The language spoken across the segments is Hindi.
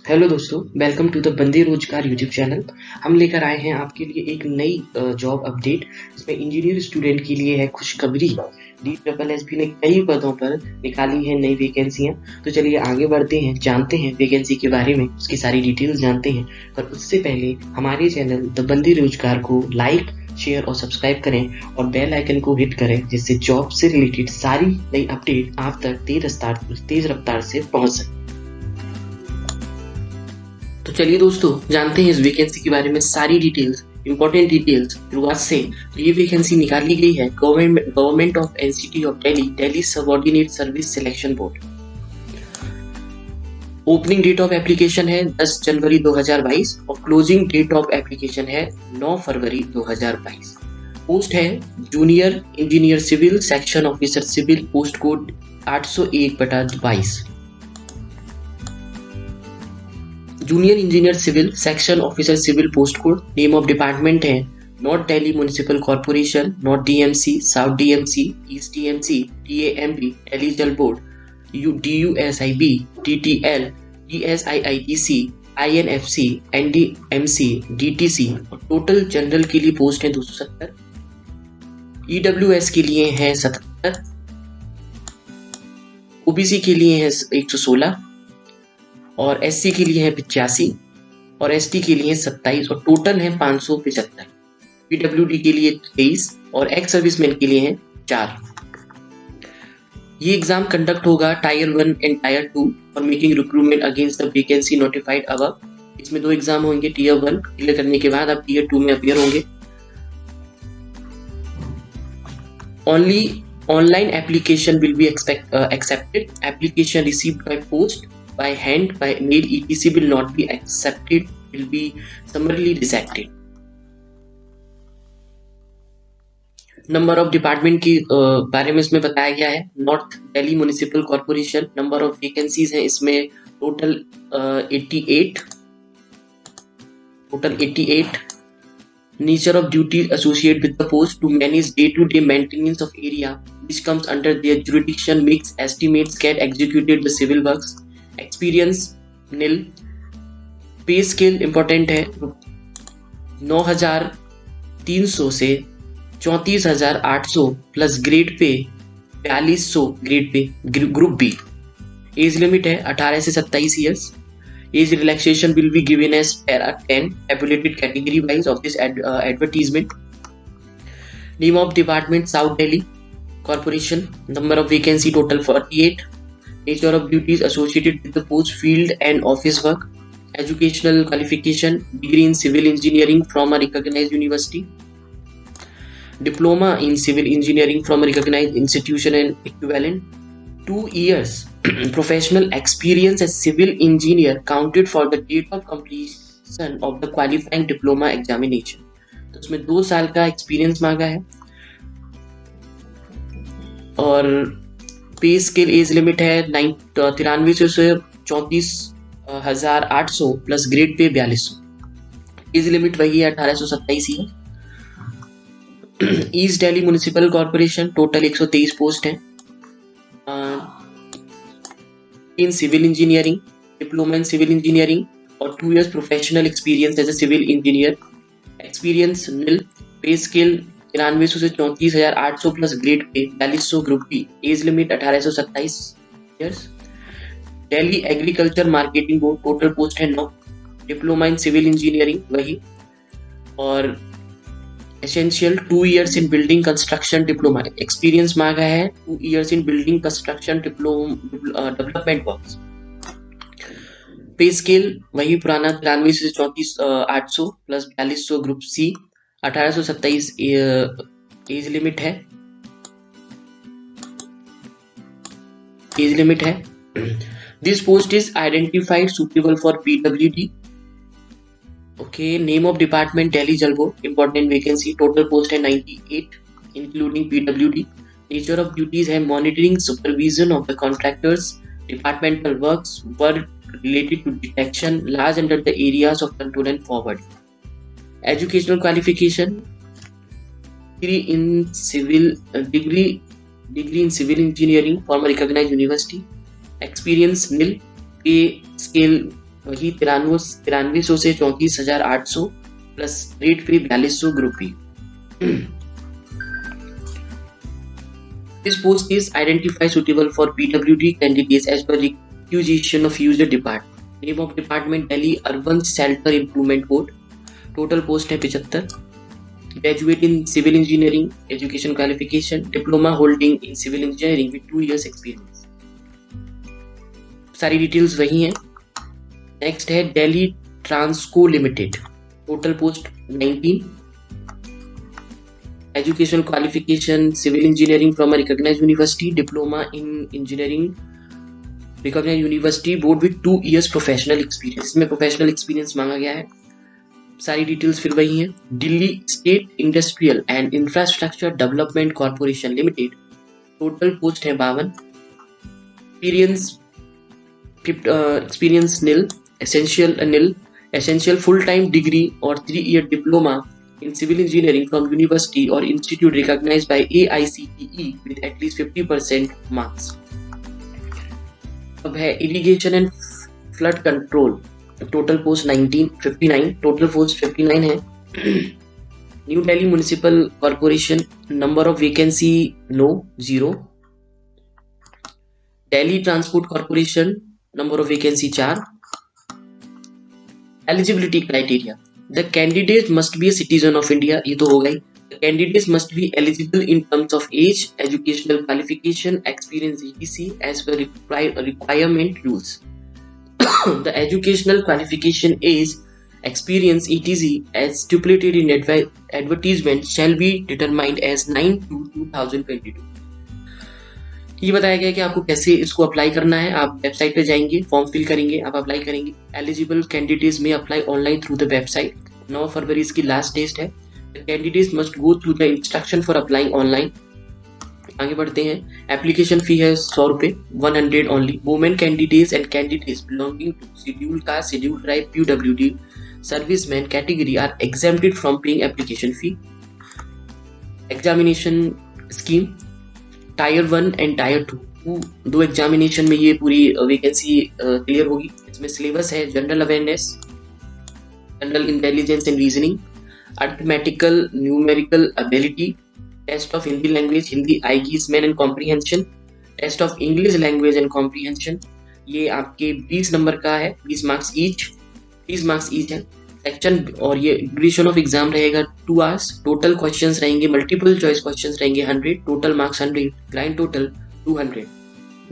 हेलो दोस्तों, वेलकम टू द बंदे रोजगार यूट्यूब चैनल। हम लेकर आए हैं आपके लिए एक नई जॉब अपडेट। इसमें इंजीनियर स्टूडेंट के लिए है खुशखबरी। DSSB ने कई पदों पर निकाली हैं नई वैकेंसियां। तो चलिए आगे बढ़ते हैं, जानते हैं वैकेंसी के बारे में, उसकी सारी डिटेल्स जानते हैं। पर उससे पहले हमारे चैनल द बंदे रोजगार को लाइक, शेयर और सब्सक्राइब करें और बेल आइकन को हिट करें, जिससे जॉब से रिलेटेड सारी नई अपडेट आप तक तेज रफ्तार से पहुंच सके। तो चलिए दोस्तों, जानते हैं इस वैकेंसी के बारे में सारी डिटेल्स, इंपॉर्टेंट डिटेल्स शुरुआत से। तो ये वैकेंसी निकाली गई है government of NCT of Delhi subordinate service selection board. Opening date of application है 10 जनवरी 2022 और क्लोजिंग डेट ऑफ एप्लीकेशन है 9 फरवरी 2022। पोस्ट है junior engineer civil, section officer civil, post code 801/22। Junior engineer civil, section officer civil, post code. Name of department है north Delhi municipal corporation, north DMC, south DMC, east DMC, TAMB, Delhi Jal board, DUSIB, TTL, DSIITC, INFC, NDMC, DTC। और टोटल जनरल के लिए पोस्ट है 270, EWS के लिए है 77, OBC के लिए है 116 और SC के लिए है 85 और ST के लिए 27 और टोटल है 575। PWD के लिए 23 और एक्स सर्विसमैन के लिए है 4। ये एग्जाम कंडक्ट होगा tyre 1 and tier 2 for making recruitment against the vacancy notified above. इसमें 2 एग्जाम होंगे। टीयर 1 क्लियर करने के बाद आप टीयर 2 में अपीयर होंगे। Only online application will be accepted. Application received by post, by hand, by mail, etc. will not be accepted, will be summarily rejected. Number of department के बारे में इसमें बताया गया है। North Delhi municipal corporation, number of vacancies हैं इसमें total 88। Nature of duties associated with the post to manage day-to-day maintenance of area which comes under their jurisdiction, makes estimates, get executed the civil works. Experience nil. Pay scale important है 9,300 से 34,800 plus grade pay 4,200 grade pay group B. Age limit है 18 से 27 years. Age relaxation will be given as para 10 tabulated category wise of this advertisement. Name of department South Delhi Corporation. Number of vacancy total 48. Nature of duties associated with the post, field and office work. Educational qualification degree in civil engineering from a recognized university. Diploma in civil engineering from a recognized institution and equivalent. 2 years professional experience as civil engineer counted for the date of completion of the qualifying diploma examination. तो उसमें 2 साल का एक्सपीरियंस मांगा है। और पे स्केल एज लिमिट है 93 से 34,800 plus grade pay 4200। Age limit वही है 18 से 27 ही है। East Delhi municipal corporation, total 123 post है। In civil engineering, diploma in civil engineering और 2 years professional experience as a civil engineer. Experience nil. Pay scale 9300 से 34,800 plus grade pay 4200 group B. Age limit 18 से 27 years. Delhi agriculture marketing board, total post है 9। डिप्लोमा इन सिविल इंजीनियरिंग वही। और एसेंशियल 2 years इन बिल्डिंग कंस्ट्रक्शन डिप्लोमा। एक्सपीरियंस मांगा है 2 years इन बिल्डिंग कंस्ट्रक्शन डेवलपमेंट वर्क्स। पे स्केल वही पुराना 93 से 34,800 प्लस 4200 ग्रुप सी। 18 से 27 एज लिमिट है। This post is identified suitable for PWD. Okay, name of department Delhi Jal Board, important vacancy, total post है 98 including PWD. Nature of duties है monitoring, supervision of the contractors, departmental work related to detection, large under the areas of control and forward. Educational qualification, degree in civil engineering from a recognized university. Experience nil. Pay scale वही 9300 से 34,800 प्लस रेट फ्री 4200 group B. This post is identify suitable for PWD candidates as per requisition of user department. Name of department Delhi Urban Shelter Improvement Board. Total post है 75. Graduate in civil engineering, education qualification, diploma holding in civil engineering with 2 years experience. सारी डिटेल्स वही हैं। नेक्स्ट है Delhi Transco limited. Total post 19। Education qualification civil engineering from a recognised university, diploma in engineering recognised university board with 2 years professional experience. इसमें प्रोफेशनल एक्सपीरियंस मांगा गया है। सारी डिटेल्स फिर वही हैं। Delhi state industrial and infrastructure development corporation limited. Total post है 52। Experience nil, essential full time degree और 3 year diploma in civil engineering from university or institute recognized by AICTE with at least 50% marks. अब है irrigation and flood control. Total post 59. Total post 59 है। New Delhi Municipal Corporation. Number of vacancy no 0. Delhi Transport Corporation. Number of vacancy 4. Eligibility criteria. The candidate must be a citizen of India. ये तो हो गई। The candidates must be eligible in terms of age, educational qualification, experience, etc. as per requirement rules. The educational qualification, age, experience, etc. as stipulated in advertisement shall be determined as 9/2/2022. ये बताया गया कि आपको कैसे इसको अप्लाई करना है। आप वेबसाइट पे जाएंगे, फॉर्म फिल करेंगे, आप अप्लाई करेंगे। Eligible candidates may apply online through the website. 9 फरवरी इसकी लास्ट डेट है। The candidates must go through the instruction for applying online. आगे बढ़ते हैं। एप्लीकेशन फी है 100 रुपये, 100 only. Women candidates and candidates belonging to scheduled caste, scheduled tribe, PWD serviceman category are exempted from paying application fee. Examination scheme tier 1 and tier 2 दो एग्जामिनेशन में ये पूरी वैकेंसी क्लियर होगी। इसमें सिलेबस है general awareness, general intelligence and reasoning, arithmetical numerical ability, test of Hindi language, Hindi आएगी इसमें and comprehension, test of English language and comprehension. ये आपके 20 नंबर का है, 20 मार्क्स ईच है सेक्शन। और ये ड्यूरेशन ऑफ एग्जाम रहेगा 2 hours। टोटल क्वेश्चंस रहेंगे, मल्टीपल चॉइस क्वेश्चंस रहेंगे 100, टोटल मार्क्स 100, ग्राइंड टोटल 200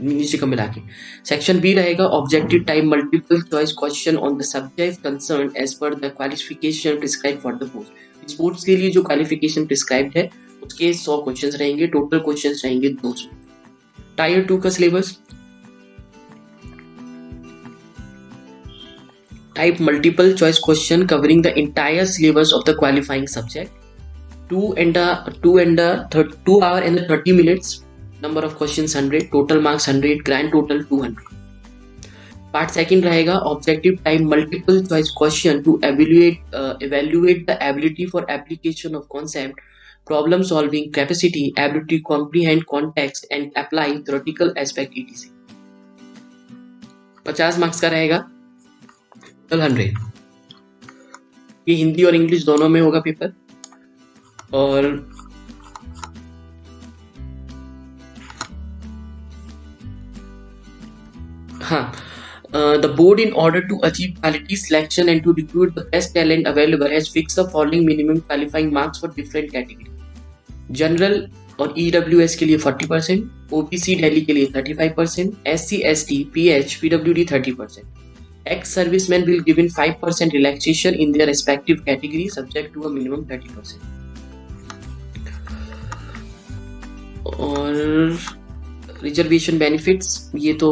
नीचे का मिला के। सेक्शन बी रहेगा objective type multiple choice question on the subject concern as per the qualification prescribe for the post. Sports के लिए जो क्वालिफिकेशन प्रिस्क्राइब्ड है उसके 100 क्वेश्चंस रहेंगे, टोटल क्वेश्चंस रहेंगे 200। टायर 2 का syllabus type multiple choice question covering the entire syllabus of the qualifying subject. 2 hour and 30 minutes. Number of questions 100, total marks 100, grand total 200. Part second रहेगा objective type multiple choice question to evaluate the ability for application of concept, problem solving capacity, ability to comprehend context and apply theoretical aspect etc. 50 marks का रहेगा, 100। ये हिंदी और इंग्लिश दोनों में होगा पेपर। और हाँ, the board in order to achieve quality selection and to recruit the best talent available has fixed the following minimum qualifying marks for different category. General और EWS के लिए 40%, OBC दिल्ली के लिए 35%, SC ST PH PWD 30%. Ex-servicemen will given 5% relaxation in their respective category subject to a minimum 30%. और रिजर्वेशन बेनिफिट्स, ये तो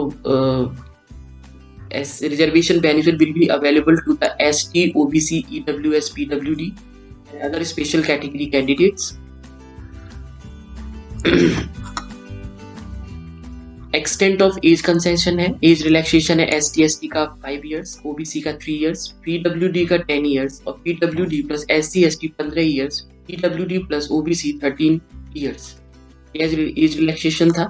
reservation benefit will be available to the ST, OBC, EWS, PWD and other special category candidates. Extent of age concession है, एज रिलैक्सेशन है ST ST का 5 years, OBC का 3 years, PWD का 10 years और PWD plus SC ST 15 years, PWD plus OBC 13 years। Age relaxation था।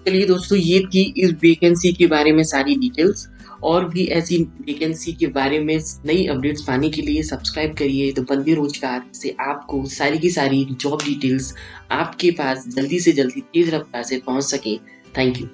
चलिए दोस्तों, ये थी इस वैकेंसी के बारे में सारी डिटेल्स। और भी ऐसी वैकेंसी के बारे में नई अपडेट्स पाने के लिए सब्सक्राइब करिए द बंदे रोजगार, से आपको सारी की सारी जॉब डिटेल्स आपके पास जल्दी से जल्दी तेज रफ्तार से पहुंच सके। Thank you.